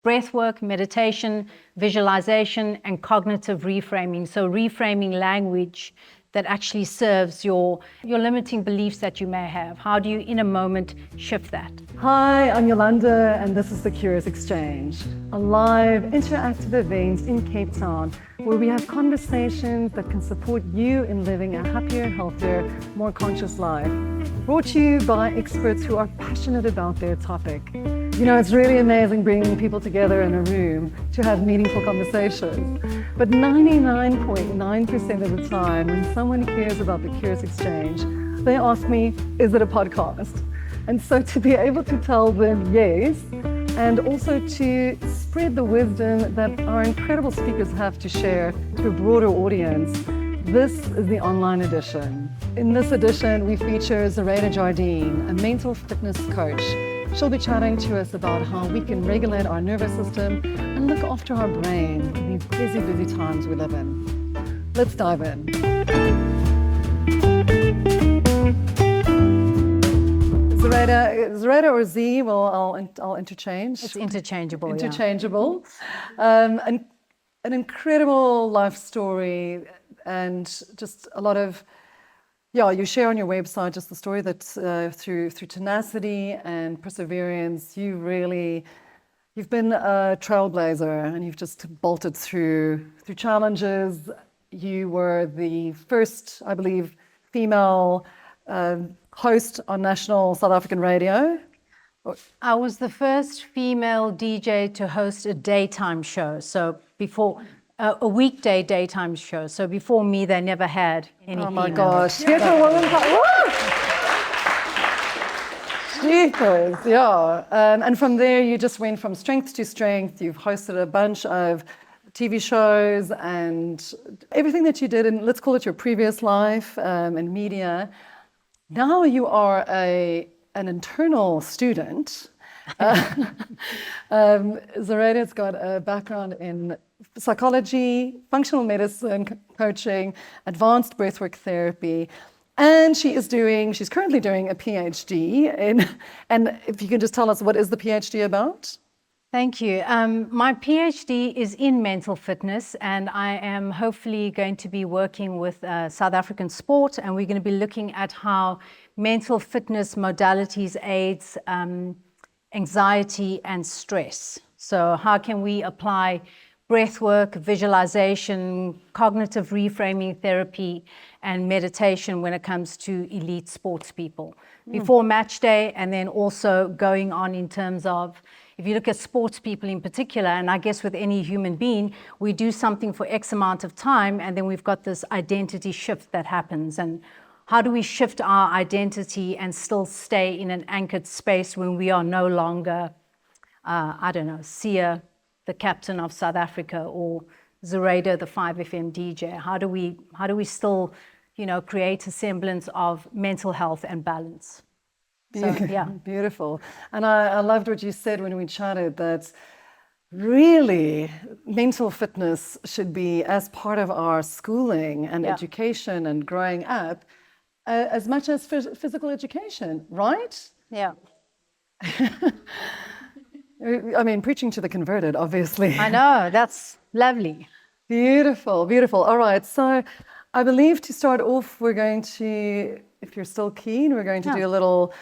breathwork, meditation, visualization, and cognitive reframing. So reframing language that actually serves your limiting beliefs that you may have. How do you, in a moment, shift that? Hi, I'm Yolanda, and this is the Curious Exchange, a live interactive event in Cape Town where we have conversations that can support you in living a happier, healthier, more conscious life. Brought to you by experts who are passionate about their topic. You know, it's really amazing bringing people together in a room to have meaningful conversations. But 99.9% of the time, when someone hears about the Curious Exchange, they ask me, is it a podcast? And so to be able to tell them yes, and also to spread the wisdom that our incredible speakers have to share to a broader audience, this is the online edition. In this edition, we feature Zuraida Jardine, a mental fitness coach. She'll be chatting to us about how we can regulate our nervous system and look after our brain in these busy, busy times we live in. Let's dive in. Zuraida or Z, well, I'll interchange. It's interchangeable. Interchangeable. Yeah. An incredible life story and just a lot of, you share on your website just the story that through tenacity and perseverance, you've been a trailblazer and you've just bolted through challenges. You were the first, I believe, female host on national South African radio. I was the first female DJ to host a daytime show. So before a weekday daytime show. So before me, they never had any. Oh my females. gosh! Get a woman. Jeepers, yeah. And from there, you just went from strength to strength. You've hosted a bunch of TV shows and everything that you did in, let's call it your previous life in media. Now you are an internal student. Zuraida's got a background in psychology, functional medicine, coaching, advanced breathwork therapy, and she's currently doing a PhD in, and if you can just tell us, what is the PhD about? Thank you. My PhD is in mental fitness, and I am hopefully going to be working with South African sport, and we're going to be looking at how mental fitness modalities aids anxiety and stress. So how can we apply breathwork, visualization, cognitive reframing therapy, and meditation when it comes to elite sports people before match day, and then also going on in terms of, if you look at sports people in particular, and I guess with any human being, we do something for X amount of time, and then we've got this identity shift that happens. And how do we shift our identity and still stay in an anchored space when we are no longer, Sia, the captain of South Africa, or Zuraida, the 5FM DJ? How do we still, create a semblance of mental health and balance? So, yeah. Beautiful. And I loved what you said when we chatted, that really mental fitness should be as part of our schooling and education and growing up as much as physical education, right? Yeah. I mean, preaching to the converted, obviously. I know, that's lovely. Beautiful, beautiful. All right, so I believe to start off, we're going to, if you're still keen, we're going to do a little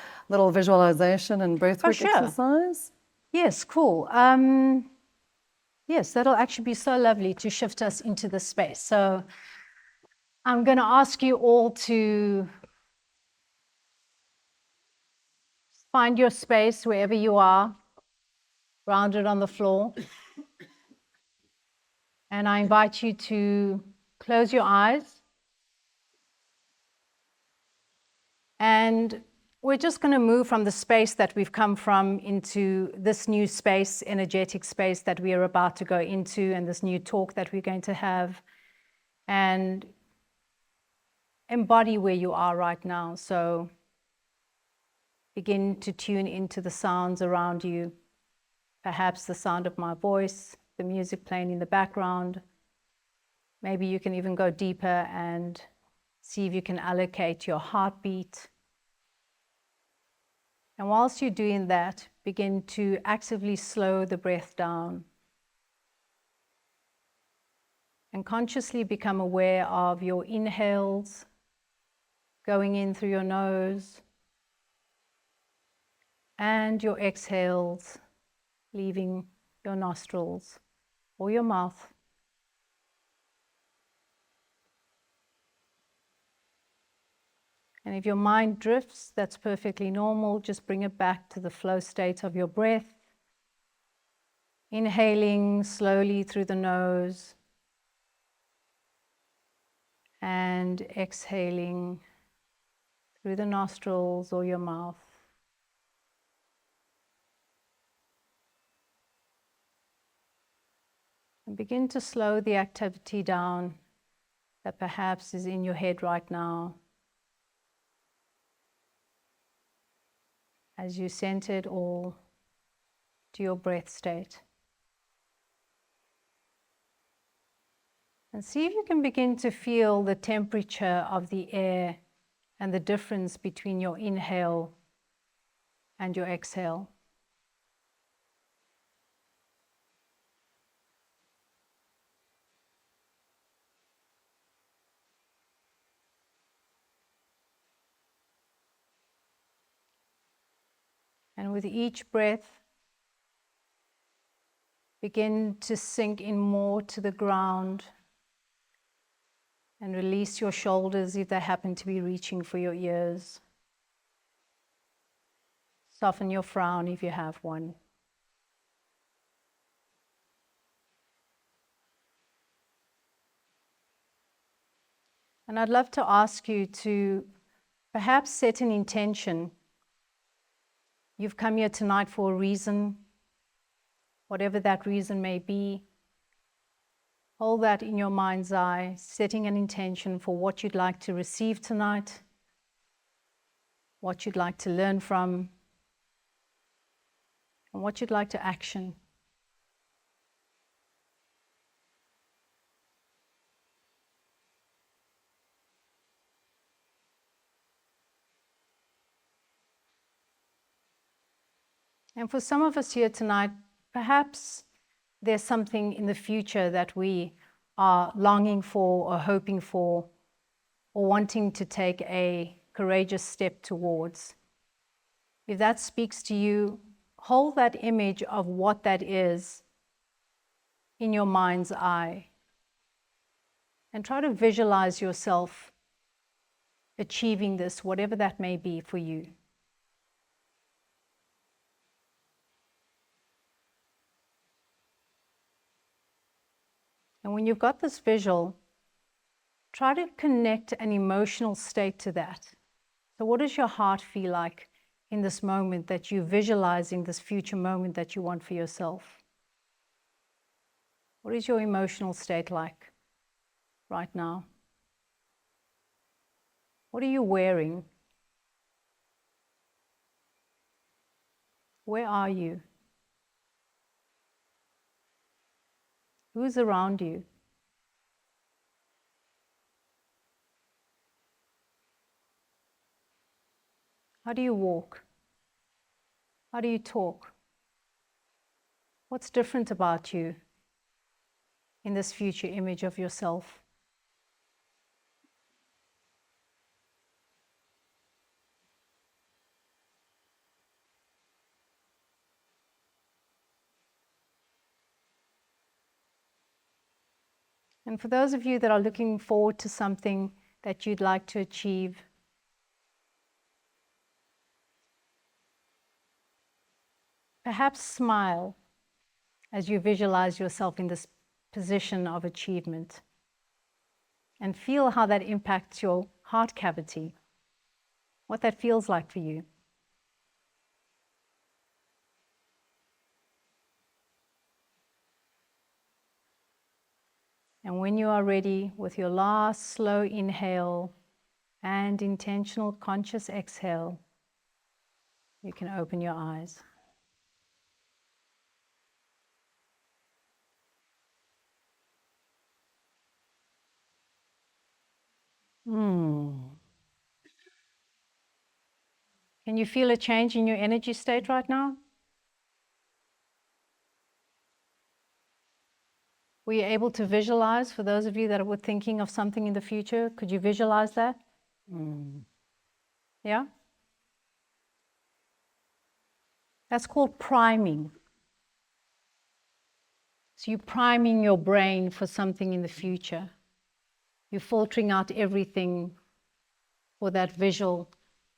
visualization and breathwork exercise. Yes, cool. Yes, that'll actually be so lovely to shift us into the space. So I'm going to ask you all to find your space wherever you are, grounded on the floor. And I invite you to close your eyes. And we're just going to move from the space that we've come from into this new space, energetic space that we are about to go into, and this new talk that we're going to have. And embody where you are right now. So begin to tune into the sounds around you, perhaps the sound of my voice, the music playing in the background. Maybe you can even go deeper and see if you can allocate your heartbeat. And whilst you're doing that, begin to actively slow the breath down and consciously become aware of your inhales going in through your nose and your exhales leaving your nostrils or your mouth. And if your mind drifts, that's perfectly normal. Just bring it back to the flow state of your breath. Inhaling slowly through the nose and exhaling through the nostrils or your mouth. And begin to slow the activity down that perhaps is in your head right now, as you center it all to your breath state. And see if you can begin to feel the temperature of the air and the difference between your inhale and your exhale. And with each breath, begin to sink in more to the ground and release your shoulders if they happen to be reaching for your ears. Soften your frown if you have one. And I'd love to ask you to perhaps set an intention. You've come here tonight for a reason, whatever that reason may be. Hold that in your mind's eye, setting an intention for what you'd like to receive tonight, what you'd like to learn from, and what you'd like to action. And for some of us here tonight, perhaps there's something in the future that we are longing for or hoping for or wanting to take a courageous step towards. If that speaks to you, hold that image of what that is in your mind's eye and try to visualize yourself achieving this, whatever that may be for you. And when you've got this visual, try to connect an emotional state to that. So what does your heart feel like in this moment that you're visualizing, this future moment that you want for yourself? What is your emotional state like right now? What are you wearing? Where are you? Who's around you? How do you walk? How do you talk? What's different about you in this future image of yourself? And for those of you that are looking forward to something that you'd like to achieve, perhaps smile as you visualize yourself in this position of achievement and feel how that impacts your heart cavity, what that feels like for you. And when you are ready with your last slow inhale and intentional conscious exhale, you can open your eyes. Can you feel a change in your energy state right now? Were you able to visualize, for those of you that were thinking of something in the future, could you visualize that? Yeah? That's called priming. So you're priming your brain for something in the future. You're filtering out everything for that visual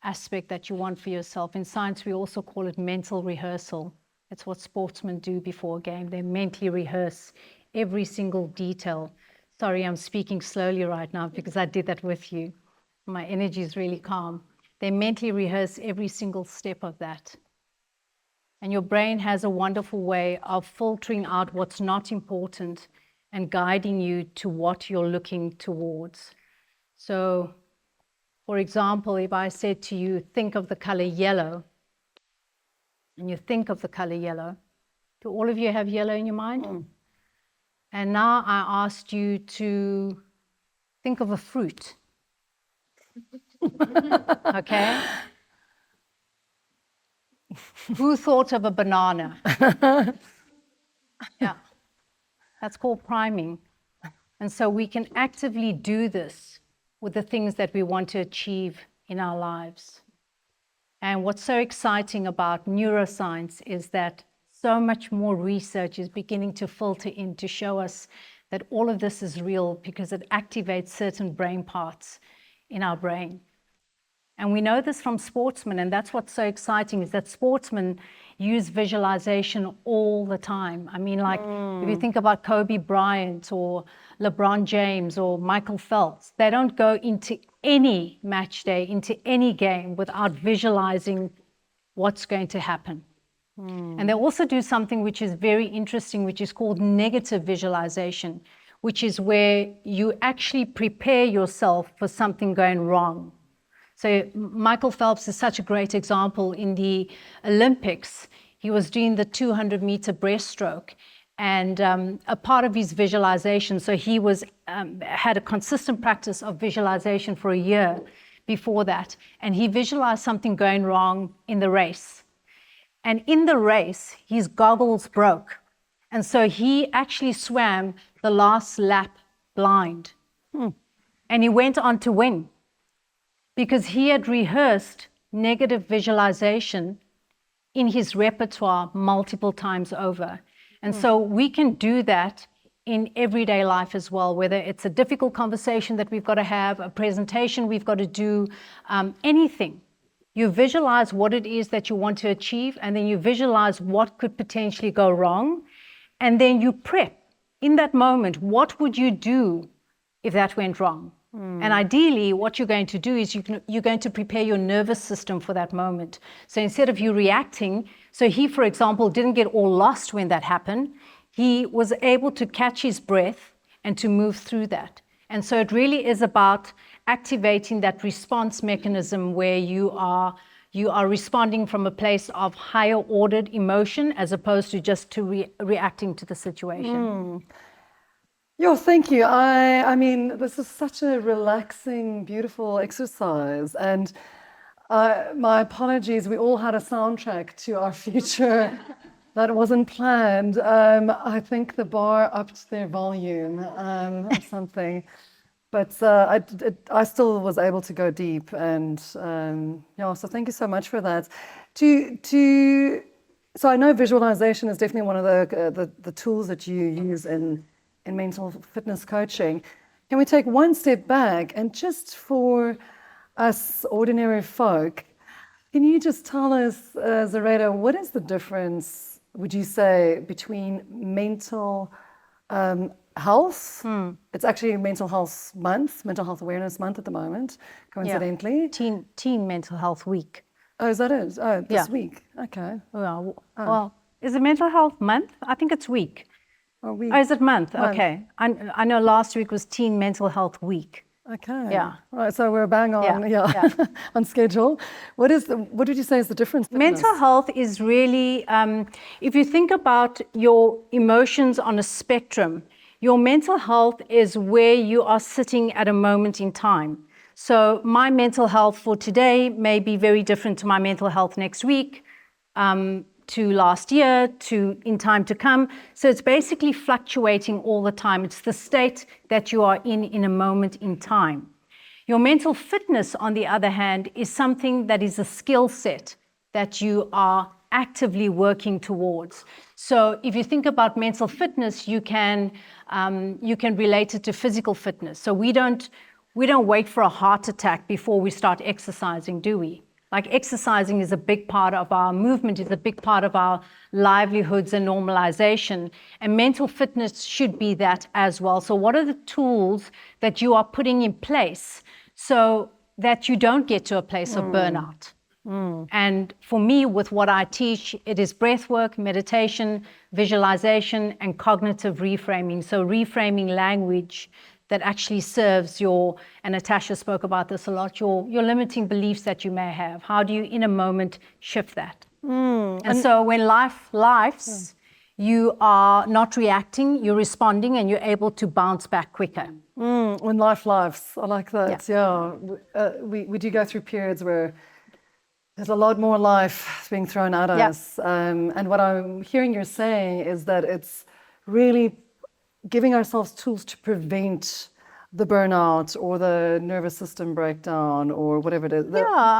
aspect that you want for yourself. In science, we also call it mental rehearsal. It's what sportsmen do before a game. They mentally rehearse every single detail. Sorry, I'm speaking slowly right now because I did that with you. My energy is really calm. They mentally rehearse every single step of that. And your brain has a wonderful way of filtering out what's not important and guiding you to what you're looking towards. So, for example, if I said to you, think of the color yellow, and you think of the color yellow, do all of you have yellow in your mind? And now I asked you to think of a fruit. Okay? Who thought of a banana? Yeah. That's called priming. And so we can actively do this with the things that we want to achieve in our lives. And what's so exciting about neuroscience is that so much more research is beginning to filter in to show us that all of this is real because it activates certain brain parts in our brain. And we know this from sportsmen, and that's what's so exciting is that sportsmen use visualization all the time. I mean, like, if you think about Kobe Bryant or LeBron James or Michael Phelps, they don't go into any match day, into any game without visualizing what's going to happen. And they also do something which is very interesting, which is called negative visualization, which is where you actually prepare yourself for something going wrong. So Michael Phelps is such a great example. In the Olympics, he was doing the 200-meter breaststroke, and a part of his visualization, so he was had a consistent practice of visualization for a year before that, and he visualized something going wrong in the race. And in the race, his goggles broke, and so he actually swam the last lap blind. And he went on to win, because he had rehearsed negative visualization in his repertoire multiple times over. And so we can do that in everyday life as well, whether it's a difficult conversation that we've got to have, a presentation we've got to do, anything. You visualize what it is that you want to achieve, and then you visualize what could potentially go wrong, and then you prep. In that moment, what would you do if that went wrong? And ideally, what you're going to do is you're going to prepare your nervous system for that moment. So instead of you reacting, so he, for example, didn't get all lost when that happened. He was able to catch his breath and to move through that. And so it really is about activating that response mechanism where you are responding from a place of higher ordered emotion as opposed to just reacting to the situation. Yeah, thank you. I mean, this is such a relaxing, beautiful exercise. And my apologies, we all had a soundtrack to our future that wasn't planned. I think the bar upped their volume or something. But I still was able to go deep. And yeah, so thank you so much for that. So I know visualization is definitely one of the tools that you use in mental fitness coaching. Can we take one step back and just for us ordinary folk, can you just tell us, Zuraida, what is the difference, would you say, between mental health? It's actually Mental Health Month, Mental Health Awareness Month at the moment, coincidentally. Yeah. Teen Mental Health Week. Oh, is that it? Oh, this week. Okay. Well, is it Mental Health Month? I think it's week. Oh, is it month? Okay. I know last week was Teen Mental Health Week. Okay. Yeah. Right. So we're bang on. On schedule. What would you say is the difference? Mental health is really, if you think about your emotions on a spectrum, your mental health is where you are sitting at a moment in time. So my mental health for today may be very different to my mental health next week. to last year to in time to come. So it's basically fluctuating all the time. It's the state that you are in a moment in time. Your mental fitness, on the other hand, is something that is a skill set that you are actively working towards. So if you think about mental fitness, you can relate it to physical fitness. So we don't wait for a heart attack before we start exercising, do we? Like exercising is a big part of our movement, is a big part of our livelihoods and normalization. And mental fitness should be that as well. So what are the tools that you are putting in place so that you don't get to a place of burnout? And for me, with what I teach, it is breathwork, meditation, visualization, and cognitive reframing. So reframing language that actually serves and Natasha spoke about this a lot, your limiting beliefs that you may have. How do you, in a moment, shift that? And so when lives, you are not reacting, you're responding, and you're able to bounce back quicker. When life lives, I like that. Yeah. We do go through periods where there's a lot more life being thrown at us. And what I'm hearing you're saying is that it's really giving ourselves tools to prevent the burnout or the nervous system breakdown or whatever it is.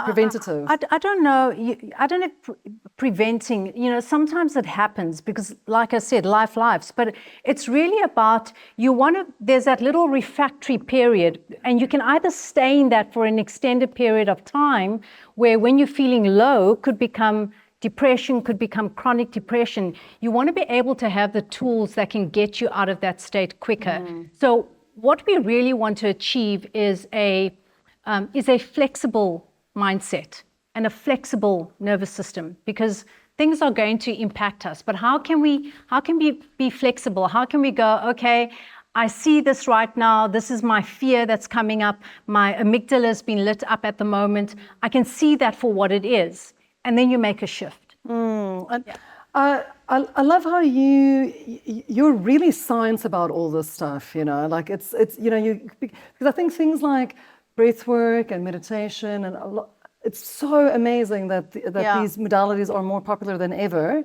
Preventative. I don't know. I don't know preventing. Sometimes it happens because, like I said, life lives. But it's really about there's that little refractory period, and you can either stay in that for an extended period of time, where when you're feeling low, could become depression, could become chronic depression. You want to be able to have the tools that can get you out of that state quicker. So what we really want to achieve is a flexible mindset and a flexible nervous system, because things are going to impact us. But how can we be flexible? How can we go, okay, I see this right now. This is my fear that's coming up. My amygdala has been lit up at the moment. I can see that for what it is. And then you make a shift. I love how you're really science about all this stuff, like it's because I think things like breathwork and meditation and it's so amazing that these modalities are more popular than ever.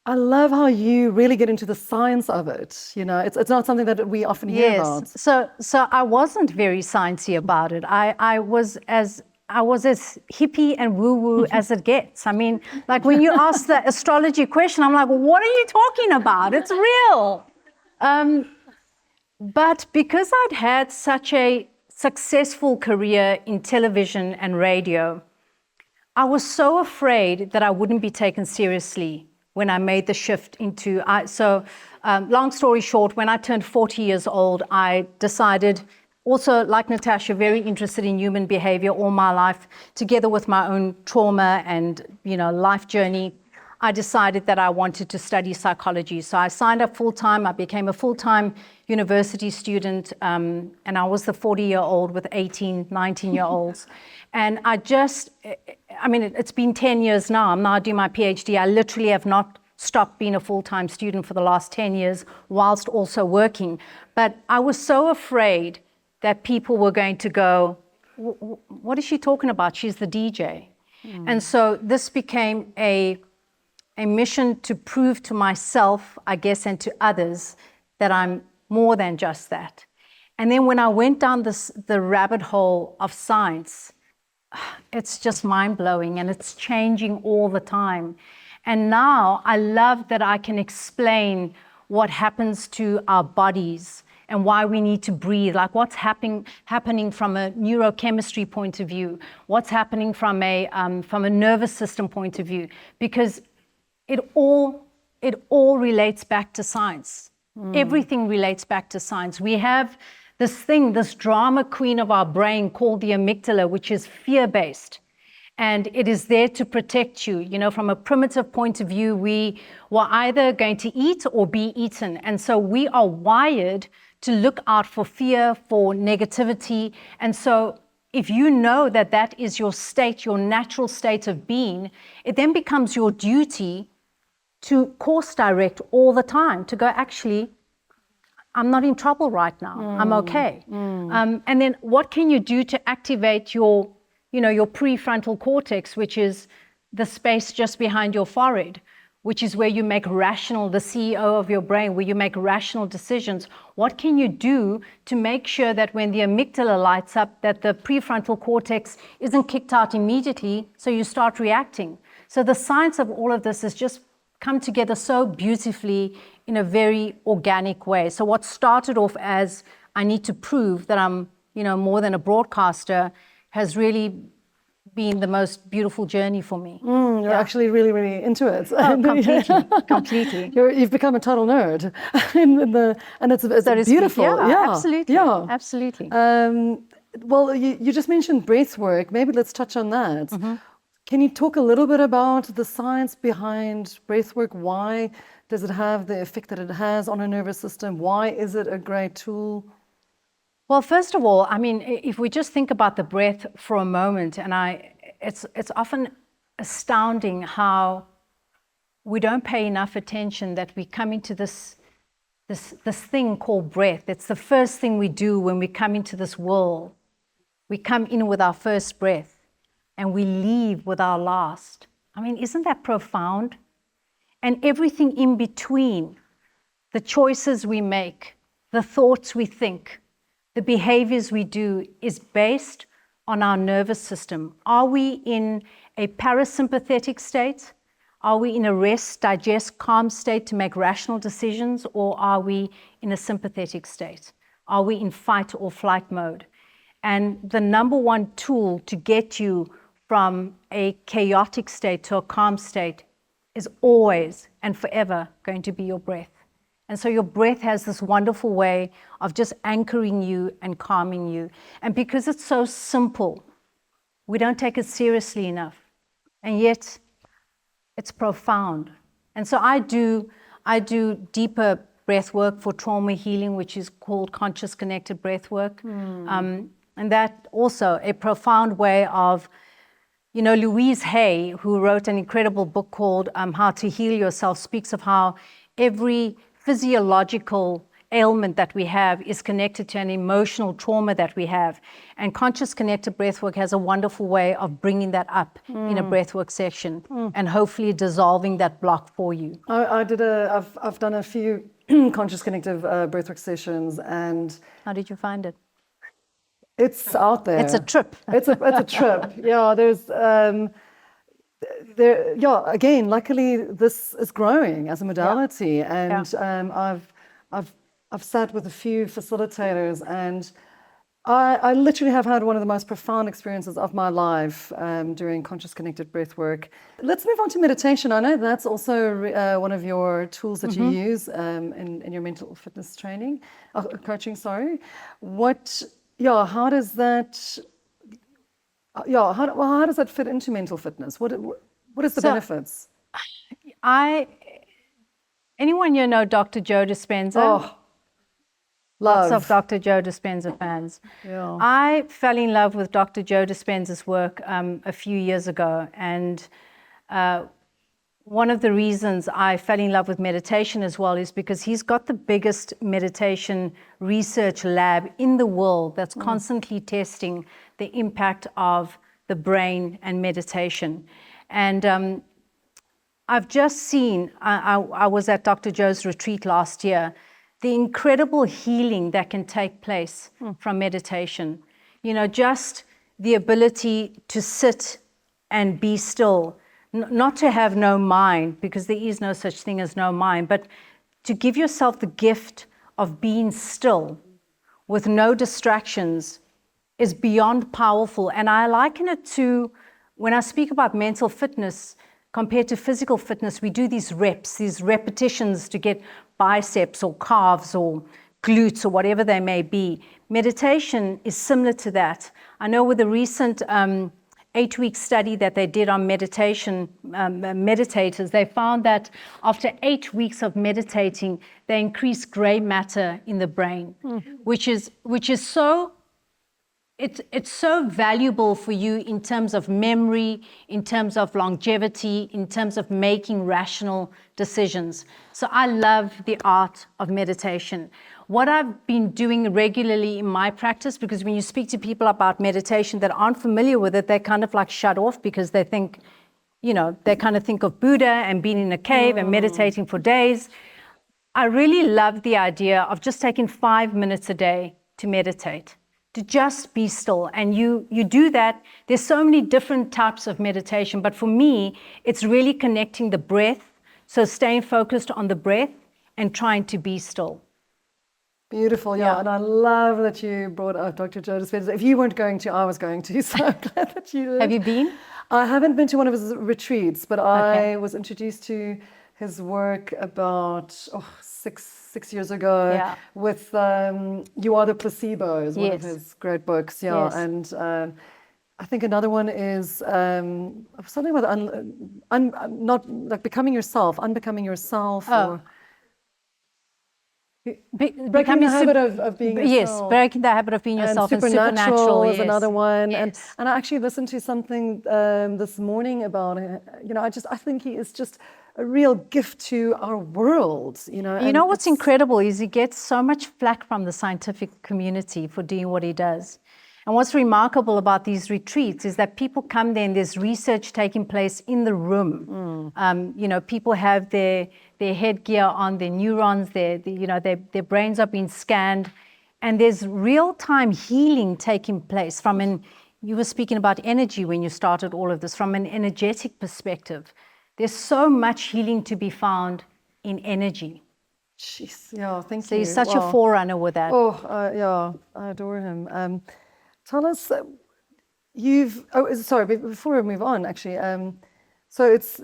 I love how you really get into the science of it. It's not something that we often hear about. So I wasn't very sciencey about it. I was as hippie and woo-woo as it gets. I mean, like when you ask the astrology question, I'm like, what are you talking about? It's real. But because I'd had such a successful career in television and radio, I was so afraid that I wouldn't be taken seriously when I made the shift into... long story short, when I turned 40 years old, I decided... Also, like Natasha, very interested in human behavior all my life, together with my own trauma and, life journey. I decided that I wanted to study psychology. So I signed up full-time. I became a full-time university student, and I was the 40-year-old with 18, 19-year-olds. And it's been 10 years now. I'm now doing my PhD. I literally have not stopped being a full-time student for the last 10 years, whilst also working. But I was so afraid that people were going to go, what is she talking about? She's the DJ. And so this became a mission to prove to myself, I guess, and to others that I'm more than just that. And then when I went down the rabbit hole of science, it's just mind-blowing and it's changing all the time. And now I love that I can explain what happens to our bodies and why we need to breathe, like what's happening from a neurochemistry point of view, what's happening from a nervous system point of view, because it all relates back to science. Everything relates back to science. We have this drama queen of our brain called the amygdala, which is fear-based. And it is there to protect you. From a primitive point of view, we were either going to eat or be eaten. And so we are wired to look out for fear, for negativity. And so if you know that that is your state, your natural state of being, it then becomes your duty to course direct all the time, to go, actually, I'm not in trouble right now. I'm okay. And then what can you do to activate your prefrontal cortex, which is the space just behind your forehead, which is where you make rational, the CEO of your brain, where you make rational decisions. What can you do to make sure that when the amygdala lights up, that the prefrontal cortex isn't kicked out immediately, so you start reacting? So the science of all of this has just come together so beautifully in a very organic way. So what started off as, I need to prove that I'm, more than a broadcaster, has really been the most beautiful journey for me. You're actually really, really into it. Oh, completely. You've become a total nerd, and it's beautiful. Absolutely. Well, you just mentioned breathwork. Maybe let's touch on that. Can you talk a little bit about the science behind breathwork? Why does it have the effect that it has on our nervous system? Why is it a great tool? Well, first of all, if we just think about the breath for a moment, and it's often astounding how we don't pay enough attention that we come into this thing called breath. It's the first thing we do when we come into this world. We come in with our first breath and we leave with our last. Isn't that profound? And everything in between, the choices we make, the thoughts we think, the behaviors we do is based on our nervous system. Are we in a parasympathetic state? Are we in a rest, digest, calm state to make rational decisions? Or are we in a sympathetic state? Are we in fight or flight mode? And the number one tool to get you from a chaotic state to a calm state is always and forever going to be your breath. And so your breath has this wonderful way of just anchoring you and calming you. And because it's so simple, we don't take it seriously enough. And yet it's profound. And so I do deeper breath work for trauma healing, which is called conscious connected breath work. And that also a profound way of, Louise Hay, who wrote an incredible book called How to Heal Yourself, speaks of how every physiological ailment that we have is connected to an emotional trauma that we have. And conscious connected breathwork has a wonderful way of bringing that up in a breathwork session and hopefully dissolving that block for you. I've done a few conscious connective breathwork sessions, and how did you find it? It's out there. It's a trip. It's a trip. Yeah, again, luckily this is growing as a modality, and I've sat with a few facilitators, and I literally have had one of the most profound experiences of my life during conscious connected breathwork. Let's move on to meditation. I know that's also one of your tools that you use in your mental fitness training, coaching. Sorry, how does that? How does that fit into mental fitness? What is the benefits? Anyone know Dr. Joe Dispenza? Oh, love. Lots of Dr. Joe Dispenza fans. Yeah. I fell in love with Dr. Joe Dispenza's work a few years ago, and one of the reasons I fell in love with meditation as well is because he's got the biggest meditation research lab in the world that's constantly testing the impact of the brain and meditation. And I've just seen, I was at Dr. Joe's retreat last year, the incredible healing that can take place from meditation. Just the ability to sit and be still, not to have no mind, because there is no such thing as no mind, but to give yourself the gift of being still with no distractions is beyond powerful. And I liken it to, when I speak about mental fitness compared to physical fitness, we do these reps, these repetitions to get biceps or calves or glutes or whatever they may be. Meditation is similar to that. I know with a recent 8-week study that they did on meditation, meditators, they found that after 8 weeks of meditating, they increased gray matter in the brain, which is so, it's so valuable for you in terms of memory, in terms of longevity, in terms of making rational decisions. So I love the art of meditation. What I've been doing regularly in my practice, because when you speak to people about meditation that aren't familiar with it, they kind of like shut off because they think they kind of think of Buddha and being in a cave and meditating for days. I really love the idea of just taking 5 minutes a day to meditate, to just be still. And you do that. There's so many different types of meditation, but for me, it's really connecting the breath. So staying focused on the breath and trying to be still. Beautiful, yeah. And I love that you brought up Dr. Joe Dispenza. If you weren't going to, I was going to, so I'm glad that you did. Have you been? I haven't been to one of his retreats, but I was introduced to his work about six years ago with You Are the Placebo is one of his great books, and I think another one is something about not like becoming yourself, unbecoming yourself, or breaking the habit of being yourself. Yes, breaking the habit of being yourself. And Supernatural is another one. Yes. And I actually listened to something this morning about it. I think he is just a real gift to our world. What's incredible is he gets so much flack from the scientific community for doing what he does. And what's remarkable about these retreats is that people come there and there's research taking place in the room. People have their headgear on, their neurons, their brains are being scanned, and there's real-time healing taking place you were speaking about energy when you started all of this, from an energetic perspective. There's so much healing to be found in energy. Jeez, thank you. So he's such a forerunner with that. I adore him. Tell us, before we move on, actually, so it's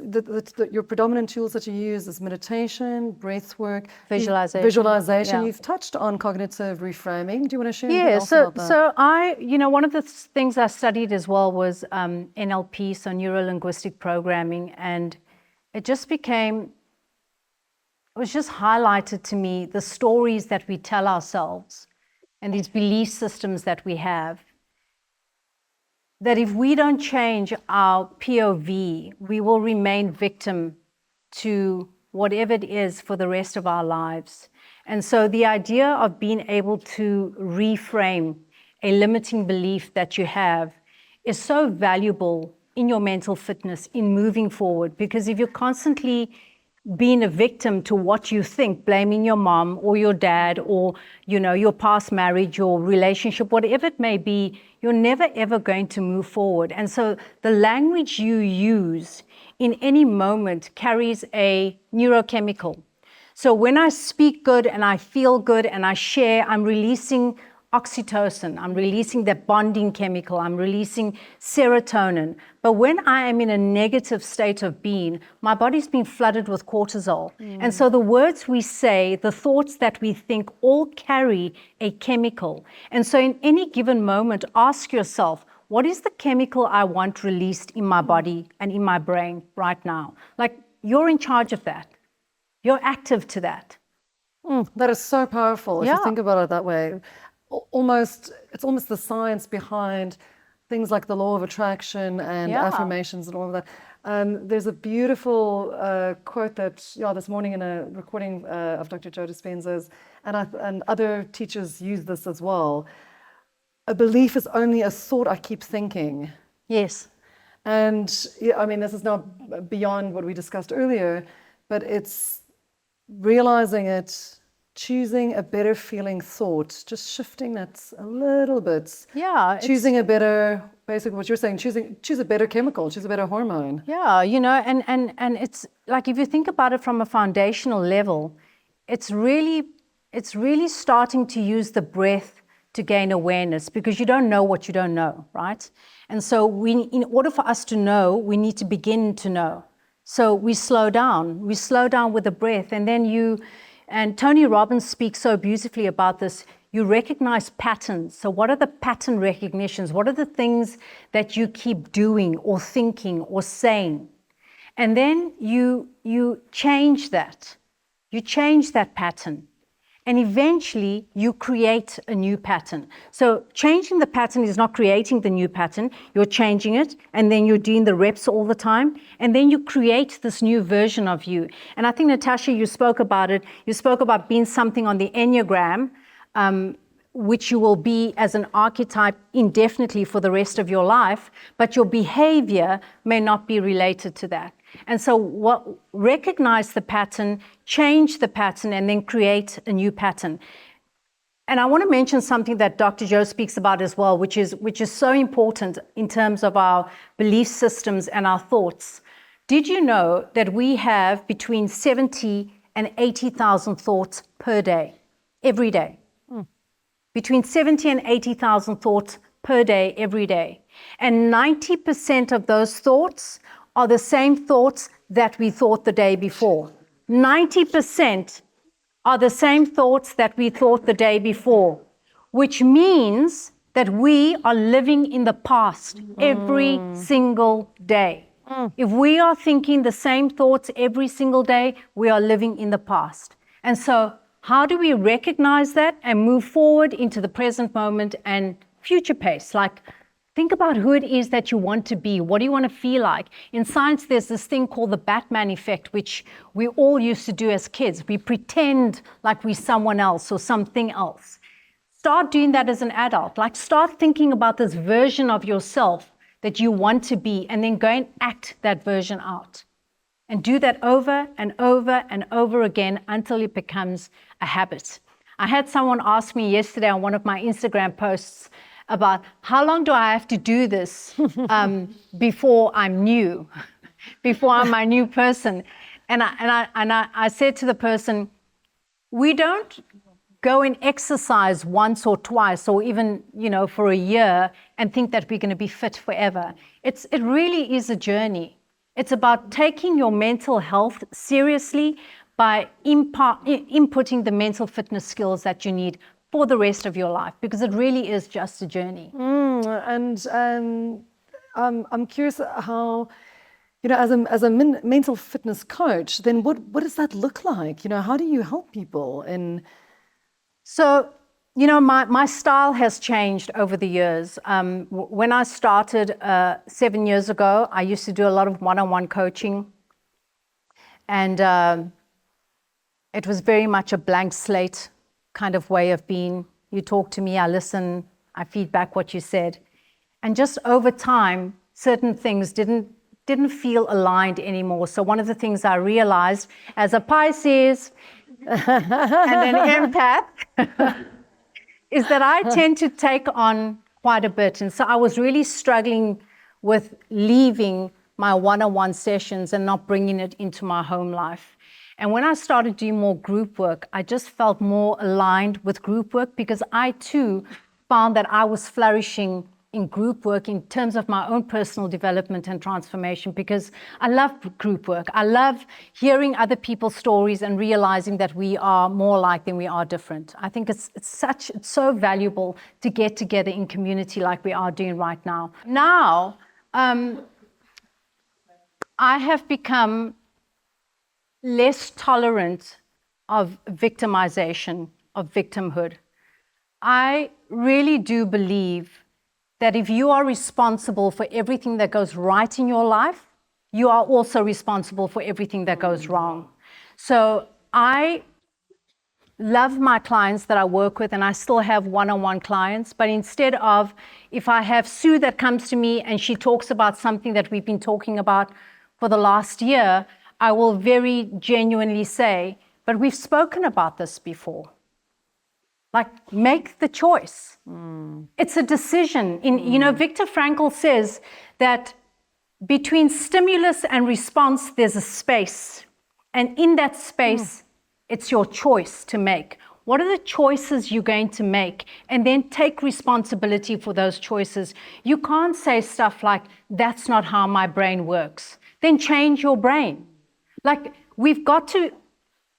your predominant tools that you use is meditation, breathwork, visualization. Yeah. You've touched on cognitive reframing. Do you want to share anything else about that? So one of the things I studied as well was NLP, so neuro-linguistic programming, and it was just highlighted to me the stories that we tell ourselves and these belief systems that we have, that if we don't change our POV, we will remain victim to whatever it is for the rest of our lives. And so the idea of being able to reframe a limiting belief that you have is so valuable in your mental fitness, in moving forward, because if you're constantly being a victim to what you think, blaming your mom or your dad or your past marriage or relationship, whatever it may be, you're never ever going to move forward. And so the language you use in any moment carries a neurochemical. So when I speak good and I feel good and I share, I'm releasing oxytocin, I'm releasing that bonding chemical, I'm releasing serotonin. But when I am in a negative state of being, my body's been flooded with cortisol. And so the words we say, the thoughts that we think, all carry a chemical. And so in any given moment, ask yourself, what is the chemical I want released in my body and in my brain right now? Like, you're in charge of that. You're active to that. That is so powerful if you think about it that way. It's almost the science behind things like the law of attraction and affirmations and all of that. There's a beautiful quote that this morning in a recording of Dr. Joe Dispenza's, and other teachers use this as well. A belief is only a thought I keep thinking. Yes. And this is not beyond what we discussed earlier, but it's realizing it, choosing a better feeling thought, just shifting that a little bit. Yeah. Choosing a better, basically what you're saying, choose a better chemical, choose a better hormone. Yeah, and it's like, if you think about it from a foundational level, it's really starting to use the breath to gain awareness, because you don't know what you don't know, right? And so in order for us to know, we need to begin to know. So we slow down with the breath, and then and Tony Robbins speaks so beautifully about this. You recognize patterns. So what are the pattern recognitions? What are the things that you keep doing or thinking or saying? And then you change that. You change that pattern. And eventually you create a new pattern. So changing the pattern is not creating the new pattern. You're changing it, and then you're doing the reps all the time. And then you create this new version of you. And I think, Natasha, you spoke about it. You spoke about being something on the Enneagram. which you will be as an archetype indefinitely for the rest of your life, but your behavior may not be related to that. And so recognize the pattern, change the pattern, and then create a new pattern. And I want to mention something that Dr. Joe speaks about as well, which is so important in terms of our belief systems and our thoughts. Did you know that we have between 70 and 80,000 thoughts per day, every day? Between 70 and 80,000 thoughts per day, every day. And 90% of those thoughts are the same thoughts that we thought the day before. 90% are the same thoughts that we thought the day before, which means that we are living in the past every single day. If we are thinking the same thoughts every single day, we are living in the past. And so how do we recognize that and move forward into the present moment and future pace? Like, think about who it is that you want to be. What do you want to feel like? In science, there's this thing called the Batman effect, which we all used to do as kids. We pretend like we're someone else or something else. Start doing that as an adult. Like, start thinking about this version of yourself that you want to be, and then go and act that version out. And do that over and over and over again until it becomes a habit. I had someone ask me yesterday on one of my Instagram posts about how long do I have to do this before I'm new, before I'm my new person. And I said to the person, we don't go and exercise once or twice or even, for a year and think that we're going to be fit forever. It really is a journey. It's about taking your mental health seriously by inputting the mental fitness skills that you need for the rest of your life, because it really is just a journey. And I'm curious how, as a mental fitness coach, then what does that look like? How do you help people? So, my style has changed over the years. When I started 7 years ago, I used to do a lot of one-on-one coaching. And it was very much a blank slate kind of way of being. You talk to me, I listen, I feed back what you said. And just over time, certain things didn't feel aligned anymore. So one of the things I realized as a Pisces and an empath is that I tend to take on quite a bit. And so I was really struggling with leaving my one-on-one sessions and not bringing it into my home life. And when I started doing more group work, I just felt more aligned with group work, because I too found that I was flourishing in group work in terms of my own personal development and transformation, because I love group work. I love hearing other people's stories and realizing that we are more alike than we are different. I think it's so valuable to get together in community like we are doing right now. Now, I have become less tolerant of victimization, of victimhood. I really do believe that if you are responsible for everything that goes right in your life, you are also responsible for everything that goes wrong. So I love my clients that I work with, and I still have one-on-one clients, but instead of, if I have Sue that comes to me and she talks about something that we've been talking about for the last year, I will very genuinely say, but we've spoken about this before. Like, make the choice. It's a decision. Viktor Frankl says that between stimulus and response, there's a space. And in that space, it's your choice to make. What are the choices you're going to make? And then take responsibility for those choices. You can't say stuff like, that's not how my brain works. Then change your brain. Like,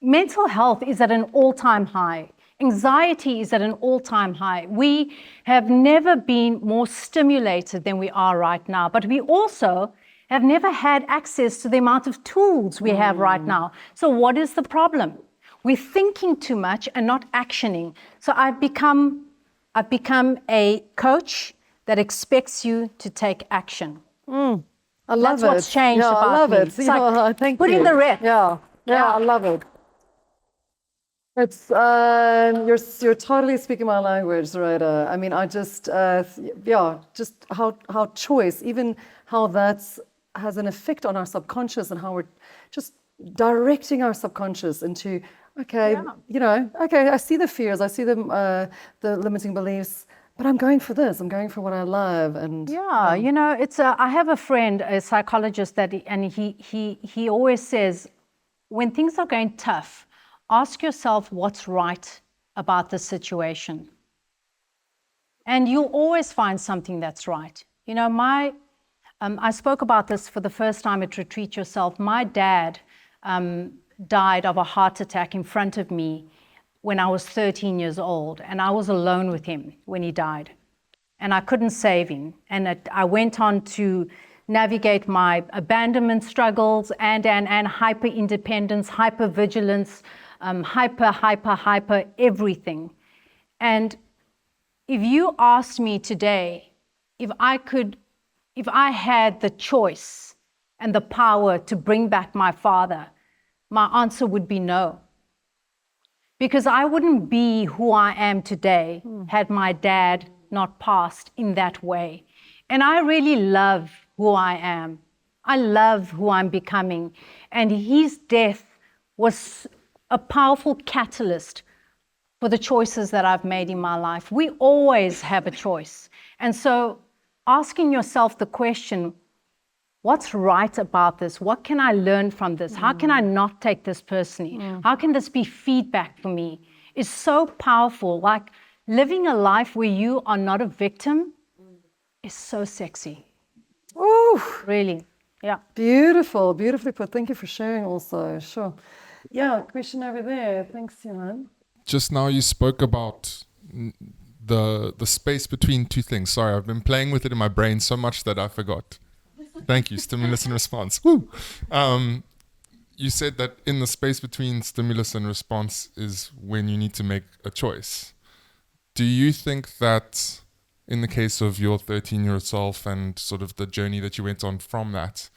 mental health is at an all-time high. Anxiety is at an all-time high. We have never been more stimulated than we are right now, but we also have never had access to the amount of tools we have right now. So what is the problem? We're thinking too much and not actioning. So I've become a coach that expects you to take action. I love it. That's what's changed about me. I love it. It's like thank putting you. the rep. Yeah, I love it. It's you're totally speaking my language, Zuraida. I mean, I just just how choice, even how that's has an effect on our subconscious and how we're just directing our subconscious into okay, okay, I see the fears, I see the limiting beliefs, but I'm going for this. I'm going for what I love, and it's I have a friend, a psychologist and he always says, when things are going tough, ask yourself what's right about the situation. And you'll always find something that's right. I spoke about this for the first time at Retreat Yourself. My dad died of a heart attack in front of me when I was 13 years old, and I was alone with him when he died. And I couldn't save him. And I went on to navigate my abandonment struggles and hyper-independence, hyper-vigilance, hyper everything. And if you asked me today, if I had the choice and the power to bring back my father, my answer would be no. Because I wouldn't be who I am today had my dad not passed in that way. And I really love who I am. I love who I'm becoming. And his death was a powerful catalyst for the choices that I've made in my life. We always have a choice. And so asking yourself the question, what's right about this? What can I learn from this? How can I not take this personally? How can this be feedback for me? Is so powerful. Like living a life where you are not a victim is so sexy. Ooh, really, yeah. Beautifully put. Thank you for sharing also. Sure. Yeah, question over there. Thanks, Johan. Just now you spoke about the space between two things. Sorry, I've been playing with it in my brain so much that I forgot. Thank you, stimulus and response. Woo! You said that in the space between stimulus and response is when you need to make a choice. Do you think that in the case of your 13-year-old self and sort of the journey that you went on from that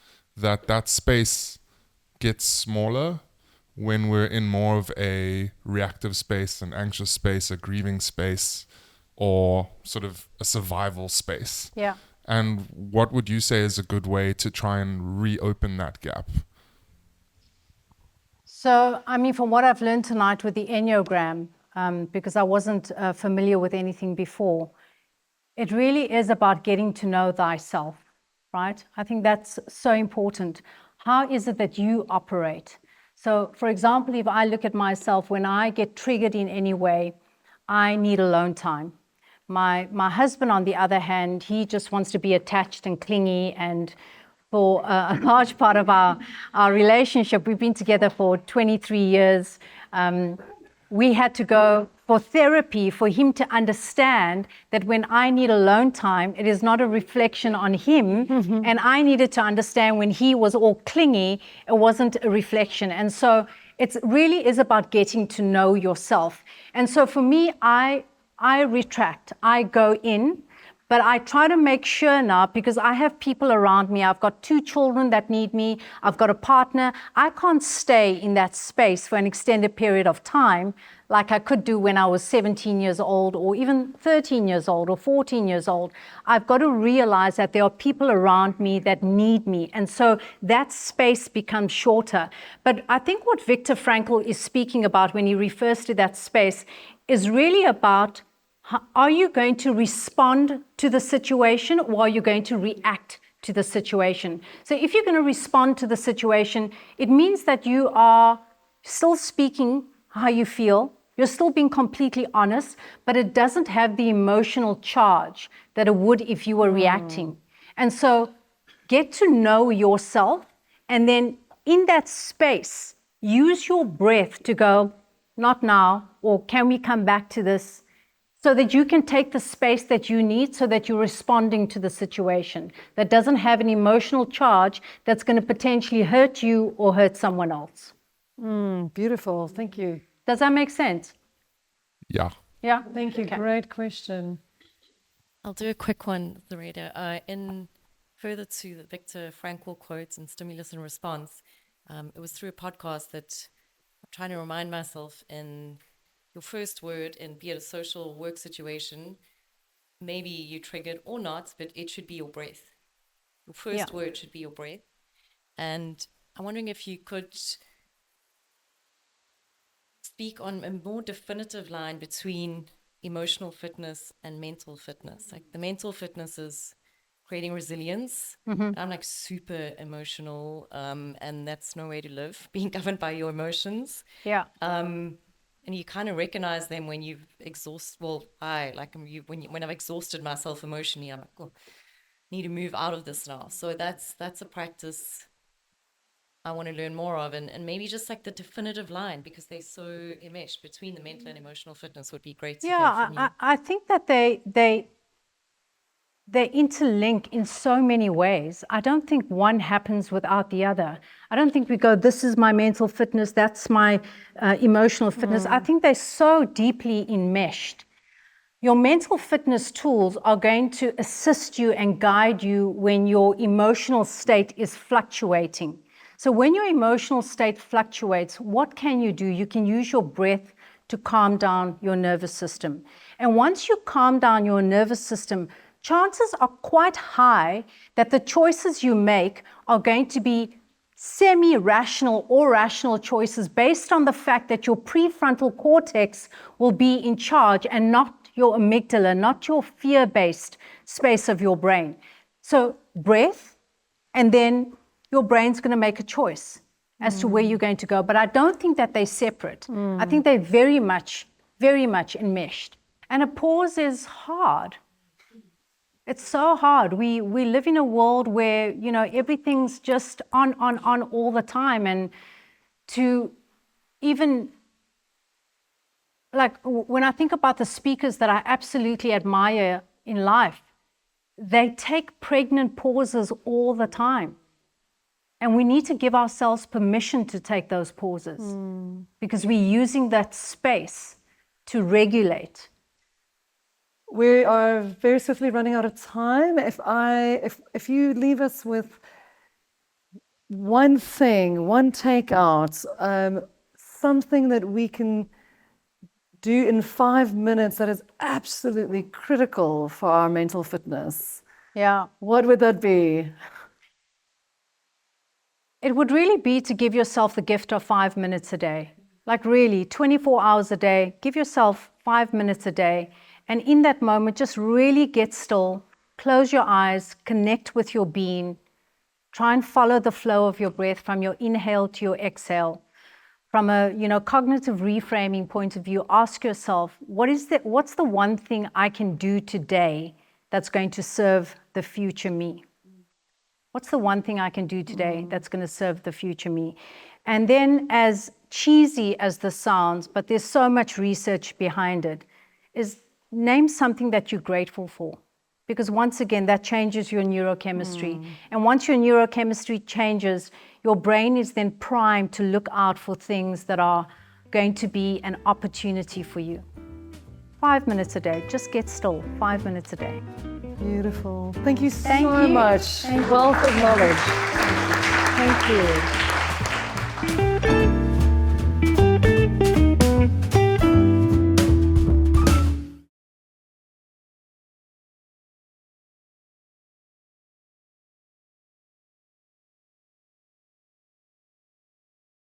space gets smaller when we're in more of a reactive space, an anxious space, a grieving space, or sort of a survival space? Yeah. And what would you say is a good way to try and reopen that gap? So, I mean, from what I've learned tonight with the Enneagram, because I wasn't familiar with anything before, it really is about getting to know thyself, right? I think that's so important. How is it that you operate? So, for example, if I look at myself, when I get triggered in any way, I need alone time. My husband, on the other hand, he just wants to be attached and clingy. And for a large part of our relationship, we've been together for 23 years. We had to go for therapy for him to understand that when I need alone time, it is not a reflection on him. And I needed to understand when he was all clingy, it wasn't a reflection. And so it really is about getting to know yourself. And so for me, I retract, I go in, but I try to make sure now, because I have people around me. I've got 2 children that need me. I've got a partner. I can't stay in that space for an extended period of time like I could do when I was 17 years old or even 13 years old or 14 years old. I've got to realize that there are people around me that need me. And so that space becomes shorter. But I think what Viktor Frankl is speaking about when he refers to that space is really about, are you going to respond to the situation or are you going to react to the situation? So if you're going to respond to the situation, it means that you are still speaking how you feel. You're still being completely honest, but it doesn't have the emotional charge that it would if you were reacting. And so get to know yourself, and then in that space, use your breath to go, not now, or can we come back to this? So that you can take the space that you need so that you're responding to the situation that doesn't have an emotional charge that's going to potentially hurt you or hurt someone else. Beautiful. Thank you. Does that make sense? Yeah. Yeah. Thank you. Okay. Great question. I'll do a quick one, Zuraida. In further to the Viktor Frankl quotes and stimulus and response, it was through a podcast that I'm trying to remind myself in your first word in, be it a social work situation, maybe you triggered or not, but it should be your breath. Your first word should be your breath. And I'm wondering if you could speak on a more definitive line between emotional fitness and mental fitness. Like the mental fitness is creating resilience. I'm like super emotional, and that's no way to live, being governed by your emotions. Yeah. And you kind of recognize them when you've exhausted. Well, when I've exhausted myself emotionally, I'm like, oh, need to move out of this now. So that's a practice I want to learn more of, and maybe just like the definitive line, because they're so enmeshed between the mental and emotional fitness, would be great to hear from you. I think that they interlink in so many ways. I don't think one happens without the other. I don't think we go, this is my mental fitness, that's my emotional fitness. I think they're so deeply enmeshed. Your mental fitness tools are going to assist you and guide you when your emotional state is fluctuating. So when your emotional state fluctuates, what can you do? You can use your breath to calm down your nervous system. And once you calm down your nervous system, chances are quite high that the choices you make are going to be semi-rational or rational choices based on the fact that your prefrontal cortex will be in charge and not your amygdala, not your fear-based space of your brain. So breath, and then your brain's going to make a choice as to where you're going to go. But I don't think that they're separate. I think they're very much enmeshed. And a pause is hard. It's so hard. We live in a world where, everything's just on all the time. And to even, like, when I think about the speakers that I absolutely admire in life, they take pregnant pauses all the time. And we need to give ourselves permission to take those pauses because we're using that space to regulate. We are very swiftly running out of time. If you leave us with one thing, one takeout, something that we can do in 5 minutes that is absolutely critical for our mental fitness, what would that be? It would really be to give yourself the gift of 5 minutes a day. Like really, 24 hours a day, give yourself 5 minutes a day. And in that moment, just really get still, close your eyes, connect with your being, try and follow the flow of your breath from your inhale to your exhale. From a cognitive reframing point of view, ask yourself, what's the one thing I can do today that's going to serve the future me? What's the one thing I can do today that's going to serve the future me? And then, as cheesy as this sounds, but there's so much research behind it, is name something that you're grateful for. Because once again, that changes your neurochemistry. And once your neurochemistry changes, your brain is then primed to look out for things that are going to be an opportunity for you. 5 minutes a day, just get still, 5 minutes a day. Beautiful. Thank you so much. Wealth of knowledge. Thank you.